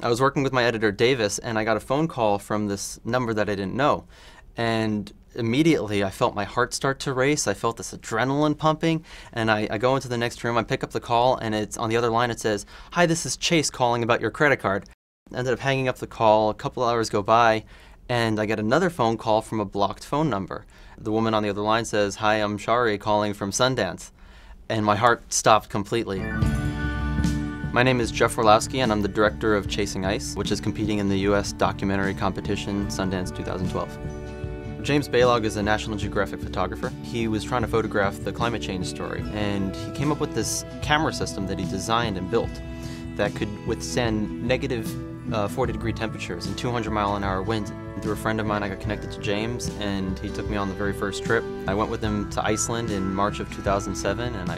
I was working with my editor, Davis, and I got a phone call from this number that I didn't know. And immediately I felt my heart start to race. I felt this adrenaline pumping, and I go into the next room, I pick up the call, and it's on the other line it says, "Hi, this is Chase calling about your credit card." I ended up hanging up the call. A couple hours go by, and I get another phone call from a blocked phone number. The woman on the other line says, "Hi, I'm Shari calling from Sundance." And my heart stopped completely. My name is Jeff Orlowski, and I'm the director of Chasing Ice, which is competing in the U.S. documentary competition Sundance 2012. James Balog is a National Geographic photographer. He was trying to photograph the climate change story, and he came up with this camera system that he designed and built that could withstand negative 40-degree temperatures and 200-mile-an-hour winds. Through a friend of mine, I got connected to James, and he took me on the very first trip. I went with him to Iceland in March of 2007, and I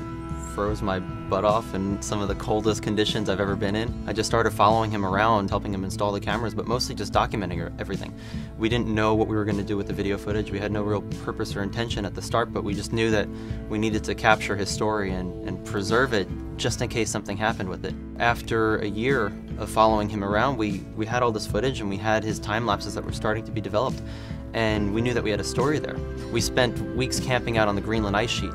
froze my butt off in some of the coldest conditions I've ever been in. I just started following him around, helping him install the cameras, but mostly just documenting everything. We didn't know what we were going to do with the video footage. We had no real purpose or intention at the start, but we just knew that we needed to capture his story and preserve it just in case something happened with it. After a year of following him around, we had all this footage, and we had his time lapses that were starting to be developed, and we knew that we had a story there. We spent weeks camping out on the Greenland ice sheet.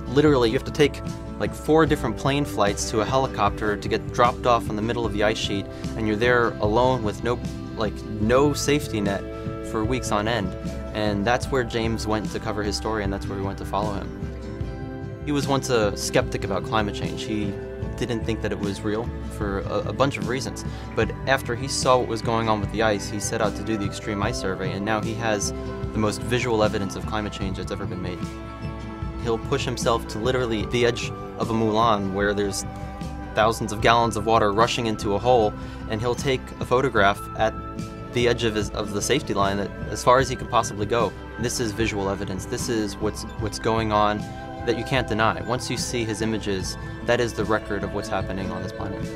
Literally, you have to take like 4 different plane flights to a helicopter to get dropped off in the middle of the ice sheet, and you're there alone with no safety net for weeks on end. And that's where James went to cover his story, and that's where we went to follow him. He was once a skeptic about climate change. He didn't think that it was real for a bunch of reasons. But after he saw what was going on with the ice, he set out to do the Extreme Ice Survey, and now he has the most visual evidence of climate change that's ever been made. He'll push himself to literally the edge of a moulin where there's thousands of gallons of water rushing into a hole, and he'll take a photograph at the edge of the safety line that, as far as he can possibly go. This is visual evidence. This is what's going on that you can't deny. Once you see his images, that is the record of what's happening on this planet.